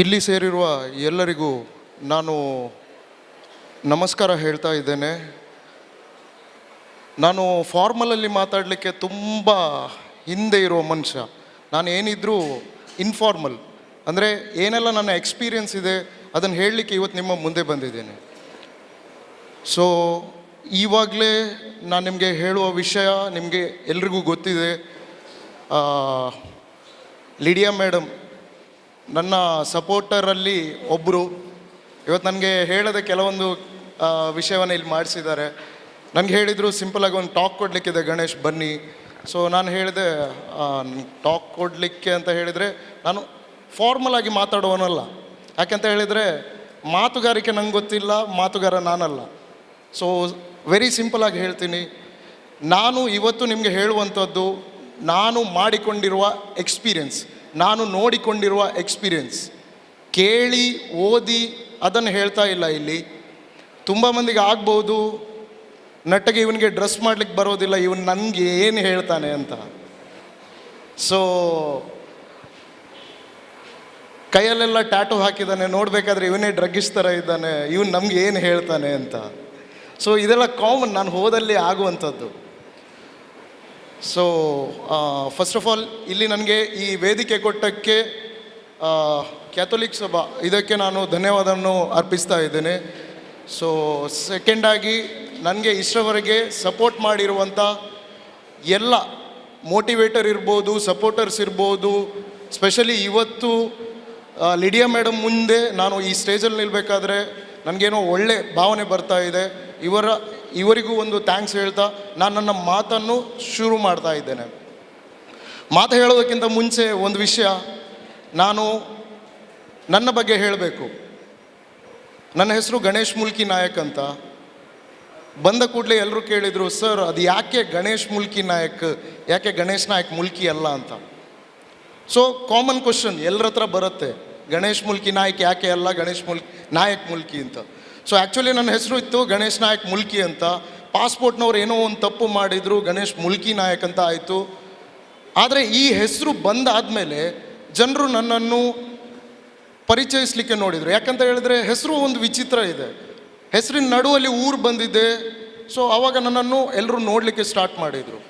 ಇಲ್ಲಿ ಸೇರಿರುವ ಎಲ್ಲರಿಗೂ ನಾನು ನಮಸ್ಕಾರ ಹೇಳ್ತಾ ಇದ್ದೇನೆ. ನಾನು ಫಾರ್ಮಲಲ್ಲಿ ಮಾತಾಡಲಿಕ್ಕೆ ತುಂಬ ಹಿಂದೆ ಇರುವ ಮನುಷ್ಯ. ನಾನು ಏನಿದ್ರೂ ಇನ್ಫಾರ್ಮಲ್, ಅಂದರೆ ಏನೆಲ್ಲ ನನ್ನ ಎಕ್ಸ್ಪೀರಿಯನ್ಸ್ ಇದೆ ಅದನ್ನು ಹೇಳಲಿಕ್ಕೆ ಇವತ್ತು ನಿಮ್ಮ ಮುಂದೆ ಬಂದಿದ್ದೇನೆ. ಸೊ ಇವಾಗಲೇ ನಾನು ನಿಮಗೆ ಹೇಳುವ ವಿಷಯ ನಿಮಗೆ ಎಲ್ರಿಗೂ ಗೊತ್ತಿದೆ. ಲಿಡಿಯಾ ಮೇಡಮ್ ನನ್ನ ಸಪೋರ್ಟರಲ್ಲಿ ಒಬ್ಬರು. ಇವತ್ತು ನನಗೆ ಹೇಳದೆ ಕೆಲವೊಂದು ವಿಷಯವನ್ನು ಇಲ್ಲಿ ಮಾಡಿಸಿದ್ದಾರೆ. ನನಗೆ ಹೇಳಿದರು ಸಿಂಪಲಾಗಿ ಒಂದು ಟಾಕ್ ಕೊಡಲಿಕ್ಕಿದೆ ಗಣೇಶ್ ಬನ್ನಿ. ಸೊ ನಾನು ಹೇಳಿದೆ ಟಾಕ್ ಕೊಡಲಿಕ್ಕೆ ಅಂತ ಹೇಳಿದರೆ ನಾನು ಫಾರ್ಮಲಾಗಿ ಮಾತಾಡುವನಲ್ಲ. ಯಾಕೆಂತ ಹೇಳಿದರೆ ಮಾತುಗಾರಿಕೆ ನಂಗೆ ಗೊತ್ತಿಲ್ಲ, ಮಾತುಗಾರ ನಾನಲ್ಲ. ಸೊ ವೆರಿ ಸಿಂಪಲಾಗಿ ಹೇಳ್ತೀನಿ. ನಾನು ಇವತ್ತು ನಿಮಗೆ ಹೇಳುವಂಥದ್ದು ನಾನು ಮಾಡಿಕೊಂಡಿರುವ ಎಕ್ಸ್ಪೀರಿಯನ್ಸ್, ನಾನು ನೋಡಿಕೊಂಡಿರುವ ಎಕ್ಸ್ಪೀರಿಯನ್ಸ್. ಕೇಳಿ ಓದಿ ಅದನ್ನು ಹೇಳ್ತಾ ಇಲ್ಲ. ಇಲ್ಲಿ ತುಂಬ ಮಂದಿಗೆ ಆಗ್ಬೋದು ನಟ್ಟಿಗೆ ಇವನಿಗೆ ಡ್ರೆಸ್ ಮಾಡಲಿಕ್ಕೆ ಬರೋದಿಲ್ಲ, ಇವನು ನನಗೆ ಏನು ಹೇಳ್ತಾನೆ ಅಂತ. ಸೊ ಕೈಯಲ್ಲೆಲ್ಲ ಟ್ಯಾಟೂ ಹಾಕಿದ್ದಾನೆ, ನೋಡಬೇಕಾದ್ರೆ ಇವನೇ ಡ್ರಗ್ಗಿಸ್ಟ್ ಥರ ಇದ್ದಾನೆ, ಇವನು ನಮ್ಗೆ ಏನು ಹೇಳ್ತಾನೆ ಅಂತ. ಸೊ ಇದೆಲ್ಲ ಕಾಮನ್ ನಾನು ಹೋದಲ್ಲಿ ಆಗುವಂಥದ್ದು. ಸೊ ಫಸ್ಟ್ ಆಫ್ ಆಲ್ ಇಲ್ಲಿ ನನಗೆ ಈ ವೇದಿಕೆ ಕೊಟ್ಟಕ್ಕೆ ಕ್ಯಾಥೋಲಿಕ್ ಸಭಾ ಇದಕ್ಕೆ ನಾನು ಧನ್ಯವಾದವನ್ನು ಅರ್ಪಿಸ್ತಾ ಇದ್ದೇನೆ. ಸೊ ಸೆಕೆಂಡಾಗಿ ನನಗೆ ಇಷ್ಟರವರೆಗೆ ಸಪೋರ್ಟ್ ಮಾಡಿರುವಂಥ ಎಲ್ಲ ಮೋಟಿವೇಟರ್ ಇರ್ಬೋದು, ಸಪೋರ್ಟರ್ಸ್ ಇರ್ಬೋದು, ಸ್ಪೆಷಲಿ ಇವತ್ತು ಲಿಡಿಯಾ ಮೇಡಮ್ ಮುಂದೆ ನಾನು ಈ ಸ್ಟೇಜಲ್ಲಿ ನಿಲ್ಲಬೇಕಾದ್ರೆ ನನಗೇನೋ ಒಳ್ಳೆ ಭಾವನೆ ಬರ್ತಾ ಇದೆ. ಇವರಿಗೂ ಒಂದು ಥ್ಯಾಂಕ್ಸ್ ಹೇಳ್ತಾ ನಾನು ನನ್ನ ಮಾತನ್ನು ಶುರು ಮಾಡ್ತಾ ಇದ್ದೇನೆ. ಮಾತು ಹೇಳೋದಕ್ಕಿಂತ ಮುಂಚೆ ಒಂದು ವಿಷಯ ನಾನು ನನ್ನ ಬಗ್ಗೆ ಹೇಳಬೇಕು. ನನ್ನ ಹೆಸರು ಗಣೇಶ್ ಮುಲ್ಕಿ ನಾಯಕ್ ಅಂತ. ಬಂದ ಕೂಡಲೇ ಎಲ್ಲರೂ ಕೇಳಿದರು, ಸರ್ ಅದು ಯಾಕೆ ಗಣೇಶ್ ಮುಲ್ಕಿ ನಾಯಕ್, ಯಾಕೆ ಗಣೇಶ್ ನಾಯಕ್ ಮುಲ್ಕಿ ಅಲ್ಲ ಅಂತ. ಸೊ ಕಾಮನ್ ಕ್ವಶನ್ ಎಲ್ಲರ ಹತ್ರ ಬರುತ್ತೆ, ಗಣೇಶ್ ಮುಲ್ಕಿ ನಾಯಕ್ ಯಾಕೆ ಅಲ್ಲ, ಗಣೇಶ್ ನಾಯಕ್ ಮುಲ್ಕಿ ಅಂತ. ಸೊ ಆ್ಯಕ್ಚುಲಿ ನನ್ನ ಹೆಸರು ಇತ್ತು ಗಣೇಶ್ ನಾಯಕ್ ಮುಲ್ಕಿ ಅಂತ. ಪಾಸ್ಪೋರ್ಟ್ನವ್ರು ಏನೋ ಒಂದು ತಪ್ಪು ಮಾಡಿದರು, ಗಣೇಶ್ ಮುಲ್ಕಿ ನಾಯಕ್ ಅಂತ ಆಯಿತು. ಆದರೆ ಈ ಹೆಸರು ಬಂದಾದಮೇಲೆ ಜನರು ನನ್ನನ್ನು ಪರಿಚಯಿಸಲಿಕ್ಕೆ ನೋಡಿದರು. ಯಾಕಂತ ಹೇಳಿದ್ರೆ ಹೆಸರು ಒಂದು ವಿಚಿತ್ರ ಇದೆ, ಹೆಸರಿನ ನಡುವಲ್ಲಿ ಊರು ಬಂದಿದೆ. ಸೊ ಆವಾಗ ನನ್ನನ್ನು ಎಲ್ಲರೂ ನೋಡಲಿಕ್ಕೆ ಸ್ಟಾರ್ಟ್ ಮಾಡಿದರು.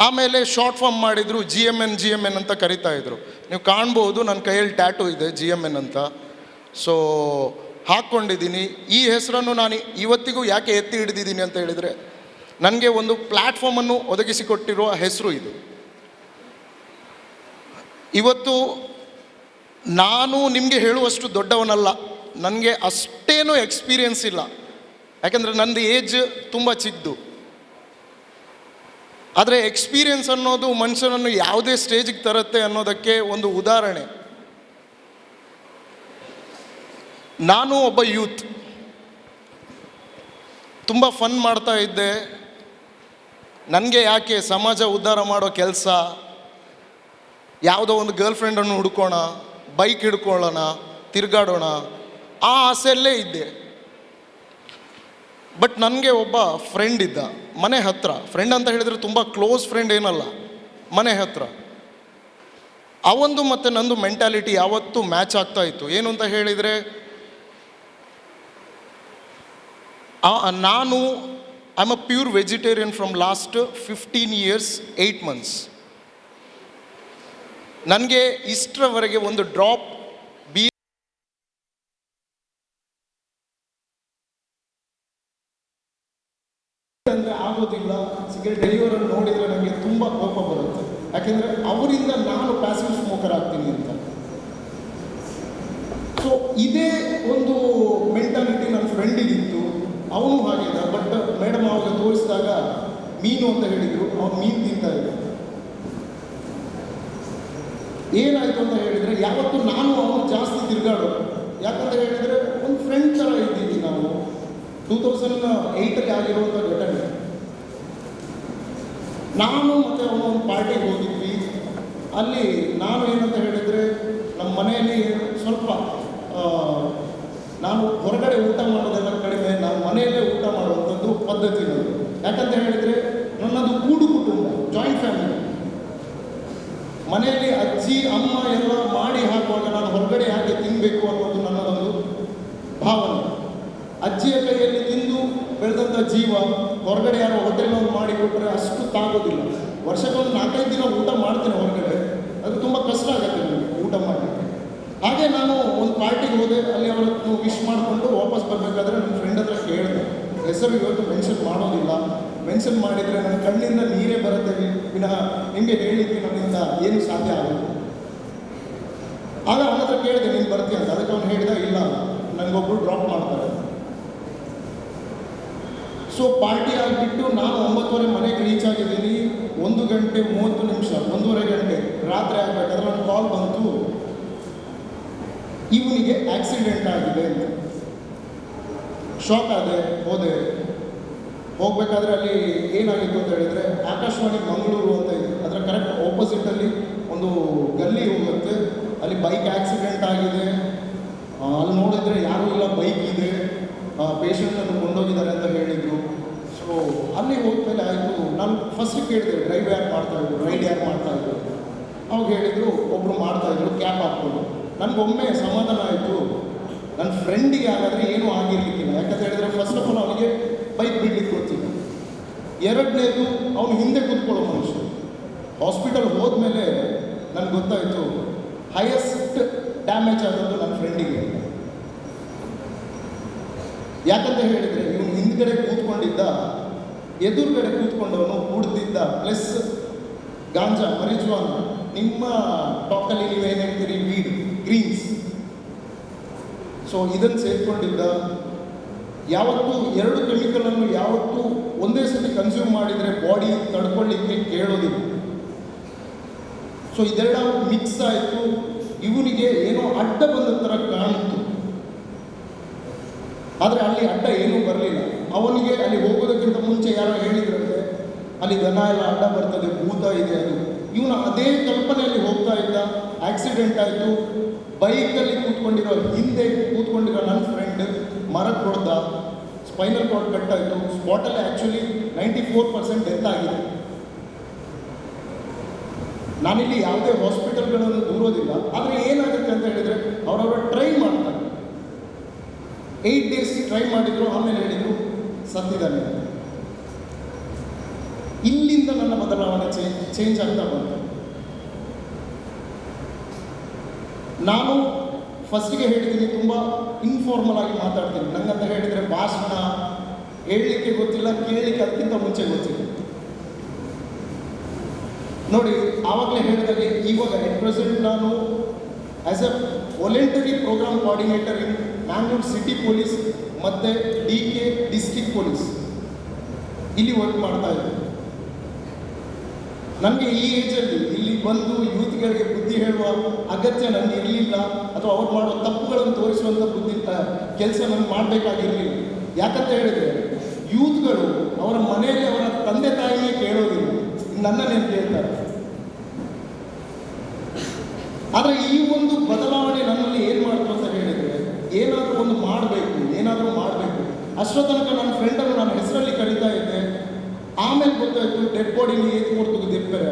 ಆಮೇಲೆ ಶಾರ್ಟ್ ಫಾರ್ಮ್ ಮಾಡಿದರು, GMN ಅಂತ ಕರಿತಾಯಿದ್ರು. ನೀವು ಕಾಣ್ಬೋದು ನನ್ನ ಕೈಯಲ್ಲಿ ಟ್ಯಾಟೂ ಇದೆ GMN ಅಂತ. ಸೊ ಹಾಕ್ಕೊಂಡಿದ್ದೀನಿ. ಈ ಹೆಸರನ್ನು ನಾನು ಇವತ್ತಿಗೂ ಯಾಕೆ ಎತ್ತಿ ಹಿಡಿದಿದ್ದೀನಿ ಅಂತ ಹೇಳಿದರೆ ನನಗೆ ಒಂದು ಪ್ಲ್ಯಾಟ್ಫಾರ್ಮನ್ನು ಒದಗಿಸಿಕೊಟ್ಟಿರುವ ಹೆಸರು ಇದು. ಇವತ್ತು ನಾನು ನಿಮಗೆ ಹೇಳುವಷ್ಟು ದೊಡ್ಡವನಲ್ಲ, ನನಗೆ ಅಷ್ಟೇನೂ ಎಕ್ಸ್ಪೀರಿಯನ್ಸ್ ಇಲ್ಲ. ಯಾಕೆಂದರೆ ನಂದು ಏಜ್ ತುಂಬ ಚಿಕ್ಕದು. ಆದರೆ ಎಕ್ಸ್ಪೀರಿಯನ್ಸ್ ಅನ್ನೋದು ಮನುಷ್ಯನನ್ನು ಯಾವುದೇ ಸ್ಟೇಜಿಗೆ ತರುತ್ತೆ ಅನ್ನೋದಕ್ಕೆ ಒಂದು ಉದಾಹರಣೆ. ನಾನು ಒಬ್ಬ ಯೂತ್, ತುಂಬ ಫನ್ ಮಾಡ್ತಾ ಇದ್ದೆ. ನನಗೆ ಯಾಕೆ ಸಮಾಜ ಉದ್ಧಾರ ಮಾಡೋ ಕೆಲಸ, ಯಾವುದೋ ಒಂದು ಗರ್ಲ್ ಫ್ರೆಂಡನ್ನು ಹುಡ್ಕೋಣ, ಬೈಕ್ ಹಿಡ್ಕೊಳ್ಳೋಣ, ತಿರುಗಾಡೋಣ, ಆ ಆಸೆಯಲ್ಲೇ ಇದ್ದೆ. ಬಟ್ ನನಗೆ ಒಬ್ಬ ಫ್ರೆಂಡ್ ಇದ್ದ ಮನೆ ಹತ್ರ. ಫ್ರೆಂಡ್ ಅಂತ ಹೇಳಿದರೆ ತುಂಬ ಕ್ಲೋಸ್ ಫ್ರೆಂಡ್ ಏನಲ್ಲ, ಮನೆ ಹತ್ರ. ಅವೊಂದು ಮತ್ತು ನಂದು ಮೆಂಟ್ಯಾಲಿಟಿ ಯಾವತ್ತೂ ಮ್ಯಾಚ್ ಆಗ್ತಾ ಇತ್ತು. ಏನು ಅಂತ ಹೇಳಿದರೆ ನಾನು I am a pure vegetarian from last 15 years 8 months. ನನಗೆ ಇಷ್ಟರವರೆಗೆ ಒಂದು ಡ್ರಾಪ್ ಅಂದರೆ ಆಗೋದಿಲ್ಲ. ಸಿಗರೇಟ್ ಡೆಲಿವರನ್ನು ನೋಡಿದರೆ ನನಗೆ ತುಂಬ ಕೋಪ ಬರುತ್ತೆ. ಯಾಕೆಂದರೆ ಅವರಿಂದ ನಾನು ಪ್ಯಾಸಿವ್ ಸ್ಮೋಕರ್ ಆಗ್ತೀನಿ ಅಂತ. ಸೊ ಇದೇ ಒಂದು ಮೆಂಟಾಲಿಟಿ ನನ್ನ ಫ್ರೆಂಡಿಗಿತ್ತು, ಅವನು ಹಾಗಿದ್ದ. ಬಟ್ ಮೇಡಮ್ ಅವಾಗ ತೋರಿಸಿದಾಗ ಮೀನು ಅಂತ ಹೇಳಿದರು, ಅವನು ಮೀನು ತಿಂತಾ ಇದ್ದ. ಏನಾಯಿತು ಅಂತ ಹೇಳಿದರೆ ಯಾವತ್ತೂ ನಾನು ಅವನು ಜಾಸ್ತಿ ತಿರುಗಾಡೋದು. ಯಾಕಂತ ಹೇಳಿದರೆ ಒಂದು ಫ್ರೆಂಡ್ ಥರ ಇದ್ದೀವಿ ನಾವು. 2008ಕ್ಕೆ ಆಗಿರುವಂಥ ಘಟನೆ. ನಾನು ಮತ್ತು ಅವನು ಒಂದು ಪಾರ್ಟಿಗೆ ಹೋಗಿದ್ವಿ. ಅಲ್ಲಿ ನಾನು ಏನಂತ ಹೇಳಿದರೆ ನಮ್ಮ ಮನೆಯಲ್ಲಿ ಸ್ವಲ್ಪ ನಾನು ಹೊರಗಡೆ ಊಟ ಮಾಡೋದೆಲ್ಲ ಕಡಿಮೆ, ನಾನು ಮನೆಯಲ್ಲೇ ಊಟ ಮಾಡುವಂಥದ್ದು ಪದ್ಧತಿ ನನ್ನದು. ಯಾಕಂತ ಹೇಳಿದರೆ ನನ್ನದು ಕೂಡು ಕುಟುಂಬ, ಜಾಯಿಂಟ್ ಫ್ಯಾಮಿಲಿ. ಮನೆಯಲ್ಲಿ ಅಜ್ಜಿ ಅಮ್ಮ ಎಲ್ಲ ಮಾಡಿ ಹಾಕುವಾಗ ನಾನು ಹೊರಗಡೆ ಯಾಕೆ ತಿನ್ನಬೇಕು ಅನ್ನೋದು ನನ್ನದೊಂದು ಭಾವನೆ. ಅಜ್ಜಿಯ ಕೈಯಲ್ಲಿ ತಿಂದು ಬೆಳೆದಂಥ ಜೀವ ಹೊರಗಡೆ ಯಾರೋ ಹೋಟೆಲ್ನವ್ರು ಮಾಡಿ ಕೊಟ್ಟರೆ ಅಷ್ಟು ತಾಗೋದಿಲ್ಲ. ವರ್ಷಕ್ಕೊಂದು 4-5 ದಿನ ಊಟ ಮಾಡ್ತೇನೆ ಹೊರಗಡೆ, ಅದು ತುಂಬ ಕಷ್ಟ ಆಗುತ್ತೆ ನನಗೆ ಊಟ ಮಾಡಲಿಕ್ಕೆ. ಹಾಗೆ ನಾನು ಒಂದು ಪಾರ್ಟಿಗೆ ಹೋದೆ, ಅಲ್ಲಿ ಅವರನ್ನು ವಿಶ್ ಮಾಡಿಕೊಂಡು ವಾಪಸ್ ಬರಬೇಕಾದ್ರೆ ನನ್ನ ಫ್ರೆಂಡ್ ಹತ್ರ ಕೇಳಿದೆ, ಹೆಸರು ಇವತ್ತು ಮೆನ್ಷನ್ ಮಾಡೋದಿಲ್ಲ, ಮೆನ್ಷನ್ ಮಾಡಿದರೆ ನನ್ನ ಕಣ್ಣಿಂದ ನೀರೇ ಬರುತ್ತೆ ವಿನಃ ನಿಮಗೆ ಹೇಳಲಿಕ್ಕೆ ನನ್ನಿಂದ ಏನು ಸಾಧ್ಯ ಆಗಲ್ಲ. ಆಗ ಅವನ ಹತ್ರ ಕೇಳಿದೆ, ನೀನು ಬರ್ತೀಯ ಅಂತ. ಅದಕ್ಕೆ ಅವನು ಹೇಳಿದ, ಇಲ್ಲ ನನಗೊಬ್ಬರು ಡ್ರಾಪ್ ಮಾಡ್ತಾರೆ. ಸೊ ಪಾರ್ಟಿ ಆಗಿಬಿಟ್ಟು ನಾನು 9:30 ಮನೆಗೆ ರೀಚ್ ಆಗಿದ್ದೀನಿ. 1 ಗಂಟೆ 30 ನಿಮಿಷ, 1:30 ಗಂಟೆ ರಾತ್ರಿ ಆಗಬೇಕಾದ್ರೆ ನನ್ನ ಕಾಲ್ ಬಂತು, ಇವನಿಗೆ ಆಕ್ಸಿಡೆಂಟ್ ಆಗಿದೆ ಅಂತ. ಶಾಕ್ ಆದೆ, ಹೋದೆ. ಹೋಗಬೇಕಾದ್ರೆ ಅಲ್ಲಿ ಏನಾಗಿತ್ತು ಅಂತ ಹೇಳಿದರೆ, ಆಕಾಶವಾಣಿ ಮಂಗಳೂರು ಅಂತ ಇದೆ, ಅದರ ಕರೆಕ್ಟ್ ಆಪೋಸಿಟಲ್ಲಿ ಒಂದು ಗಲ್ಲಿ ಹೋಗುತ್ತೆ, ಅಲ್ಲಿ ಬೈಕ್ ಆಕ್ಸಿಡೆಂಟ್ ಆಗಿದೆ. ಅಲ್ಲಿ ನೋಡಿದರೆ ಯಾರೂ ಇಲ್ಲ, ಬೈಕ್ ಇದೆ, ಪೇಷಂಟನ್ನು ಕೊಂಡೋಗಿದ್ದಾರೆ ಅಂತ ಹೇಳಿದರು. ಸೊ ಅಲ್ಲಿ ಹೋದ್ಮೇಲೆ ಆಯಿತು, ನಾನು ಫಸ್ಟ್ ಕೇಳಿದೆ ಡ್ರೈವ್ ಯಾರು ಮಾಡ್ತಾಯಿದ್ರು, ರೈಡ್ ಯಾರು ಮಾಡ್ತಾಯಿದ್ರು. ಅವಾಗ ಹೇಳಿದರು ಒಬ್ಬರು ಮಾಡ್ತಾಯಿದ್ರು ಕ್ಯಾಪ್ ಹಾಕ್ಕೊಂಡು. ನನಗೊಮ್ಮೆ ಸಮಾಧಾನ ಆಯಿತು, ನನ್ನ ಫ್ರೆಂಡಿಗೆ ಹಾಗಾದರೆ ಏನೂ ಆಗಿರಲಿಕ್ಕಿಲ್ಲ. ಯಾಕಂತ ಹೇಳಿದರೆ ಫಸ್ಟ್ ಆಫ್ ಆಲ್ ಅವನಿಗೆ ಬೈಕ್ ಬಿಡ್ಲಿಕ್ಕೆ ಗೊತ್ತಿಲ್ಲ, ಎರಡನೇದು ಅವನು ಹಿಂದೆ ಕೂತ್ಕೊಳ್ಳೋ ಮನುಷ್ಯ. ಹಾಸ್ಪಿಟಲ್ ಹೋದ್ಮೇಲೆ ನನಗೆ ಗೊತ್ತಾಯಿತು ಹೈಯೆಸ್ಟ್ ಡ್ಯಾಮೇಜ್ ಆದದ್ದು ನನ್ನ ಫ್ರೆಂಡಿಗೆ. ಯಾಕಂತ ಹೇಳಿದರೆ ಇವನು ಹಿಂದ್ಗಡೆ ಕೂತ್ಕೊಂಡಿದ್ದ, ಎದುರುಗಡೆ ಕೂತ್ಕೊಂಡವನು ಕುಡ್ದಿದ್ದ, ಪ್ಲಸ್ ಗಾಂಜಾ ಮರಿಜುವಾನ, ನಿಮ್ಮ ಟಾಕಲ್ಲಿ ನೀವೇನು ಹೇಳ್ತೀರಿ ವೀಡ್, ಗ್ರೀನ್ಸ್, ಸೊ ಇದನ್ನು ಸೇರಿಕೊಂಡಿದ್ದ. ಯಾವತ್ತೂ 2 ಕೆಮಿಕಲನ್ನು ಯಾವತ್ತೂ ಒಂದೇ ಸತಿ ಕನ್ಸ್ಯೂಮ್ ಮಾಡಿದರೆ ಬಾಡಿ ತಡ್ಕೊಳ್ಳಿಕ್ಕೆ ಕೇಳೋದಿಲ್ಲ. ಸೊ ಇದೆರಡ ಮಿಕ್ಸ್ ಆಯಿತು, ಇವನಿಗೆ ಏನೋ ಅಡ್ಡ ಬಂದ ಥರ ಕಾಣಿತ್ತು. ಆದರೆ ಅಲ್ಲಿ ಅಡ್ಡ ಏನೂ ಬರಲಿಲ್ಲ. ಅವನಿಗೆ ಅಲ್ಲಿ ಹೋಗೋದಕ್ಕಿಂತ ಮುಂಚೆ ಯಾರೋ ಹೇಳಿದ್ರಂತೆ, ಅಲ್ಲಿ ದನ ಎಲ್ಲ ಅಡ್ಡ ಬರ್ತದೆ, ಭೂತ ಇದೆ ಅದು. ಇವನು ಅದೇ ಕಲ್ಪನೆಯಲ್ಲಿ ಹೋಗ್ತಾ ಇದ್ದ, ಆಕ್ಸಿಡೆಂಟ್ ಆಯಿತು. ಬೈಕಲ್ಲಿ ಕೂತ್ಕೊಂಡಿರೋ, ಹಿಂದೆ ಕೂತ್ಕೊಂಡಿರೋ ನನ್ನ ಫ್ರೆಂಡ್ ಮರಕ್ಕೆ ಹೊಡೆದ, ಸ್ಪೈನಲ್ ಕಾರ್ಡ್ ಕಟ್ ಆಯಿತು. ಸ್ಪಾಟಲ್ಲಿ ಆ್ಯಕ್ಚುಲಿ 94% ಡೆತ್ ಆಗಿದೆ. ನಾನಿಲ್ಲಿ ಯಾವುದೇ ಹಾಸ್ಪಿಟಲ್ಗಳನ್ನು ದೂರೋದಿಲ್ಲ, ಆದರೆ ಏನಾಗುತ್ತೆ ಅಂತ ಹೇಳಿದರೆ ಅವರವರ ಟ್ರೈ ಮಾಡ್ತಾರೆ. 8 ಡೇಸ್ ಟ್ರೈ ಮಾಡಿದ್ರು, ಆಮೇಲೆ ಹೇಳಿದರು ಸತ್ತಿದ್ದಾನೆ. ಇಲ್ಲಿಂದ ನನ್ನ ಬದಲಾವಣೆ ಚೇಂಜ್ ಆಗ್ತಾ ಬಂತು. ನಾನು ಫಸ್ಟಿಗೆ ಹೇಳಿದ್ದೀನಿ, ತುಂಬ ಇನ್ಫಾರ್ಮಲ್ ಆಗಿ ಮಾತಾಡ್ತೀನಿ. ನಂಗಂತ ಹೇಳಿದರೆ ಭಾಷಣ ಹೇಳಲಿಕ್ಕೆ ಗೊತ್ತಿಲ್ಲ, ಕೇಳಲಿಕ್ಕೆ ಅದಕ್ಕಿಂತ ಮುಂಚೆ ಗೊತ್ತಿಲ್ಲ. ನೋಡಿ, ಆವಾಗಲೇ ಹೇಳಿದಾಗೆ ಇವಾಗ ಎಟ್ ಪ್ರೆಸೆಂಟ್ ನಾನು as a voluntary program coordinator in Mangalore city police ಮತ್ತು DK ಡಿಸ್ಟ್ರಿಕ್ಟ್ ಪೊಲೀಸ್ ಇಲ್ಲಿ ವರ್ಕ್ ಮಾಡ್ತಾ ಇದ್ದೆ. ನನಗೆ ಈ ಏಜಲ್ಲಿ ಇಲ್ಲಿ ಬಂದು ಯೂತ್ಗಳಿಗೆ ಬುದ್ಧಿ ಹೇಳುವ ಅಗತ್ಯ ನನಗೆ ಇರಲಿಲ್ಲ, ಅಥವಾ ಅವ್ರು ಮಾಡೋ ತಪ್ಪುಗಳನ್ನು ತೋರಿಸುವಂಥ ಕೆಲಸ ನನಗೆ ಮಾಡಬೇಕಾಗಿರಲಿಲ್ಲ. ಯಾಕಂತ ಹೇಳಿದರೆ ಯೂತ್ಗಳು ಅವರ ಮನೆಯಲ್ಲಿ ಅವರ ತಂದೆ ತಾಯಿಯೇ ಕೇಳೋದಿಲ್ಲ, ನನ್ನನ್ನೇನು ಕೇಳ್ತಾರೆ. ಆದರೆ ಈ ಒಂದು ಬದಲಾವಣೆ ನನ್ನಲ್ಲಿ ಏನು ಮಾಡ್ತು ಅಂತ ಹೇಳಿದರೆ, ಏನಾದರೂ ಒಂದು ಮಾಡಬೇಕು, ಏನಾದರೂ ಮಾಡಬೇಕು. ಅಷ್ಟೋ ತನಕ ನನ್ನ ಫ್ರೆಂಡನ್ನು ನಾನು ಹೆಸರಲ್ಲಿ ಕರೀತಾ ಇದ್ದೆ. ಆಮೇಲೆ ಗೊತ್ತಾಯಿತು ಡೆಡ್ ಬಾಡಿಲಿ ಏತು ಕೊಡ್ತು ದಿಪ್ಪರೆ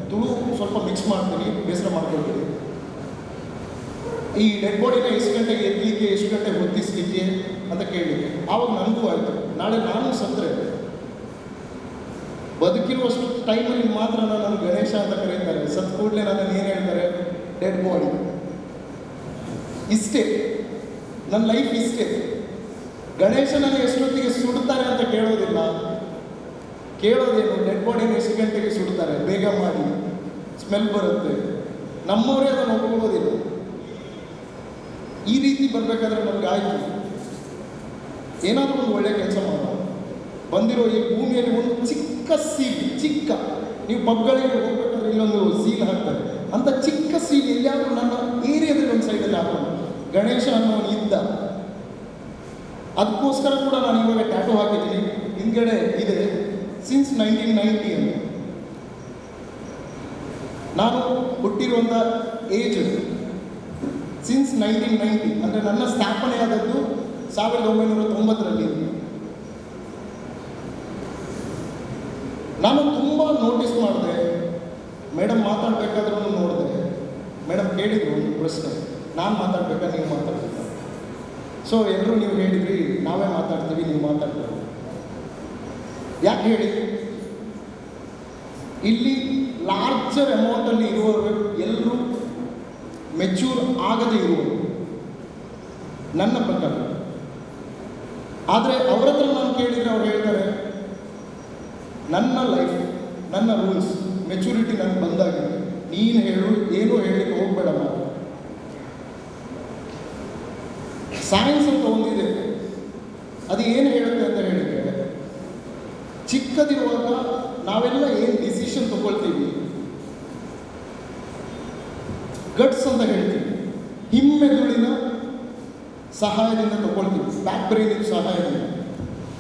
ತುಳು ಸ್ವಲ್ಪ ಮಿಕ್ಸ್ ಮಾಡ್ತೀನಿ, ಬೇಸರ ಮಾಡ್ಕೊಳ್ತೀನಿ. ಈ ಡೆಡ್ ಬಾಡಿನ ಎಷ್ಟು ಗಂಟೆಗೆ ಎತ್ತಲಿಕ್ಕೆ, ಎಷ್ಟು ಗಂಟೆಗೆ ಹೊತ್ತಿಸ್ಲಿಕ್ಕೆ ಅಂತ ಕೇಳಲಿಕ್ಕೆ. ಆವಾಗ ನನಗೂ ಆಯಿತು, ನಾಳೆ ನಾನು ಸತ್ತರೆ ಬದುಕಿರುವಷ್ಟು ಟೈಮಲ್ಲಿ ಮಾತ್ರ ನಾನು ಗಣೇಶ ಅಂತ ಕರೀತಾರೆ, ಸತ್ ಕೂಡಲೇ ನನ್ನನ್ನು ಏನು ಹೇಳ್ತಾರೆ, ಡೆಡ್ ಬಾಡಿ. ಇಷ್ಟೇ ನನ್ನ ಲೈಫ್, ಇಷ್ಟೇ. ಗಣೇಶನನ್ನು ಎಷ್ಟೊತ್ತಿಗೆ ಸುಡ್ತಾರೆ ಅಂತ ಕೇಳೋದಿಲ್ಲ, ಕೇಳೋದೇನು ಡೆಡ್ ಬಾಡಿನ ಎಷ್ಟು ಗಂಟೆಗೆ ಸುಡ್ತಾರೆ, ಬೇಗ ಮಾಡಿ, ಸ್ಮೆಲ್ ಬರುತ್ತೆ. ನಮ್ಮವರೇ ಅದನ್ನು ಒಪ್ಕೊಳ್ಳೋದಿಲ್ಲ. ಈ ರೀತಿ ಬರಬೇಕಾದ್ರೆ ನಮ್ಗೆ ಆಯಿತು, ಏನಾದರೂ ಒಂದು ಒಳ್ಳೆಯ ಕೆಲಸ ಮಾಡೋಣ. ಬಂದಿರೋ ಈ ಭೂಮಿಯಲ್ಲಿ ಒಂದು ಚಿಕ್ಕ ಸೀಲ್, ಚಿಕ್ಕ, ನೀವು ಪಬ್ಗಳಿಗೆ ಹೋಗ್ಬೇಕಾದ್ರೆ ಇಲ್ಲೊಂದು ಸೀಲ್ ಹಾಕ್ತಾರೆ, ಅಂತ ಚಿಕ್ಕ ಸೀಲ್ ಎಲ್ಲಿಯಾದರೂ ನನ್ನ ಏರಿಯಾದಲ್ಲಿ ಒಂದು ಸೈಡಲ್ಲಿ ಹಾಕೋಣ. ಗಣೇಶ ಅನ್ನೋನು ಇದ್ದ, ಅದಕ್ಕೋಸ್ಕರ ಕೂಡ ನಾನು ಇವಾಗ ಟ್ಯಾಟೋ ಹಾಕಿದ್ದೀನಿ. ಹಿಂದ್ಗಡೆ ಇದೆ ಸಿನ್ಸ್ 1990 ಅಂತ. ನಾನು ಹುಟ್ಟಿರುವಂಥ ಏಜ್ ಸಿನ್ಸ್ 1990, ಅಂದರೆ ನನ್ನ ಸ್ಥಾಪನೆ ಆದದ್ದು 1990ರಲ್ಲಿ. ನಾನು ತುಂಬ ನೋಟಿಸ್ ಮಾಡಿದೆ, ಮೇಡಮ್ ಮಾತಾಡಬೇಕಾದ್ರೂ ನೋಡಿದೆ, ಮೇಡಮ್ ಕೇಳಿದ್ರು ಒಂದು ಪ್ರಶ್ನೆ, ನಾನು ಮಾತಾಡ್ಬೇಕಾ ನೀವು ಮಾತಾಡ್ಬೇಕಾ? ಸೊ ಎಲ್ಲರೂ ನೀವು ಹೇಳಿದ್ರಿ ನಾವೇ ಮಾತಾಡ್ತೀವಿ, ನೀವು ಮಾತಾಡ್ತೀವಿ. ಯಾಕೆ ಹೇಳಿ? ಇಲ್ಲಿ ಲಾರ್ಜರ್ ಅಮೌಂಟಲ್ಲಿ ಇರುವವರು ಎಲ್ಲರೂ ಮೆಚ್ಯೂರ್ ಆಗದೇ ಇರುವರು ನನ್ನ ಪ್ರಕಾರ. ಆದರೆ ಅವ್ರ ಹತ್ರ ನಾನು ಕೇಳಿದರೆ ಅವ್ರು ಹೇಳ್ತಾರೆ, ನನ್ನ ಲೈಫ್, ನನ್ನ ರೂಲ್ಸ್, ಮೆಚುರಿಟಿ ನನಗೆ ಬಂದಾಗಿದೆ, ನೀನು ಹೇಳು, ಏನೂ ಹೇಳಲಿಕ್ಕೆ ಹೋಗಬೇಡ. ಮಾತು ಸೈನ್ಸ್ ಅಂತ ಒಂದಿದೆ, ಅದು ಏನು ಹೇಳುತ್ತೆ ಅಂತ ಹೇಳಿದರೆ, ಚಿಕ್ಕದಿರುವಾಗ ನಾವೆಲ್ಲ ಏನು ಡಿಸಿಷನ್ ತಗೊಳ್ತೀವಿ, ಗಟ್ಸ್ ಅಂತ ಹೇಳ್ತೀವಿ, ಹಿಮ್ಮೆದುಳಿನ ಸಹಾಯದಿಂದ ತಗೊಳ್ತೀವಿ, ಬ್ಯಾಕ್ ಬ್ರೈನಿನ ಸಹಾಯದಿಂದ.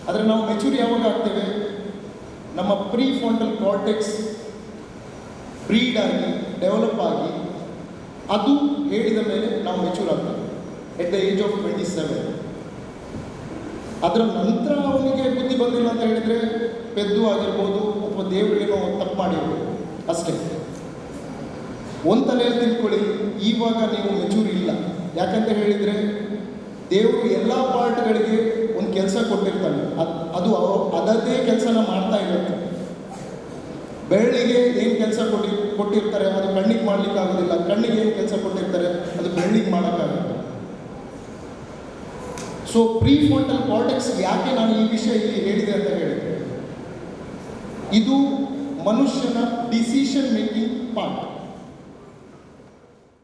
ಆದರೆ ನಾವು ಮೆಚೂರ್ ಯಾವಾಗ ಆಗ್ತೇವೆ? ನಮ್ಮ ಪ್ರೀ ಫ್ರಂಟಲ್ ಕಾರ್ಟೆಕ್ಸ್ ಬ್ರೀಡ್ ಆಗಿ ಡೆವಲಪ್ ಆಗಿ ಅದು ಹೇಳಿದ ಮೇಲೆ ನಾವು ಮೆಚೂರ್ ಆಗ್ತೇವೆ ಎಟ್ ದ ಏಜ್ ಆಫ್ 27. ಅದರ ನಂತರ ಅವನಿಗೆ ಬುದ್ಧಿ ಬಂದಿಲ್ಲ ಅಂತ ಹೇಳಿದರೆ ಪೆದ್ದು ಆಗಿರ್ಬೋದು ಅಥವಾ ದೇವರಿಗೇನೋ ತಪ್ಪು ಮಾಡಿರ್ಬೋದು ಅಷ್ಟೇ. ಒಂದು ತಲೆಯಲ್ಲಿ ತಿಳ್ಕೊಳ್ಳಿ, ಇವಾಗ ನೀವು ಮೆಚೂರ್ ಇಲ್ಲ. ಯಾಕಂತ ಹೇಳಿದರೆ ದೇವರು ಎಲ್ಲ ಪಾರ್ಟ್ಗಳಿಗೆ ಒಂದು ಕೆಲಸ ಕೊಟ್ಟಿರ್ತಾನೆ, ಅದು ಅದರದೇ ಕೆಲಸನ ಮಾಡ್ತಾ ಇರುತ್ತೆ. ಬೆಳ್ಳಿಗೆ ಏನು ಕೆಲಸ ಕೊಟ್ಟಿರ್ತಾರೆ ಅದು ಕಣ್ಣಿಗೆ ಮಾಡ್ಲಿಕ್ಕೆ ಆಗೋದಿಲ್ಲ, ಕಣ್ಣಿಗೆ ಏನು ಕೆಲಸ ಕೊಟ್ಟಿರ್ತಾರೆ ಅದು ಬೆಳ್ಳಿಗೆ ಮಾಡೋಕ್ಕಾಗುತ್ತೆ. ಸೊ ಪ್ರೀ ಫ್ರಂಟಲ್ ಕಾರ್ಟೆಕ್ಸ್ ಯಾಕೆ ನಾನು ಈ ವಿಷಯ ಇಲ್ಲಿ ಹೇಳಿದೆ ಅಂತ ಹೇಳಿದರೆ, ಇದು ಮನುಷ್ಯನ ಡಿಸಿಷನ್ ಮೇಕಿಂಗ್ ಪಾರ್ಟ್.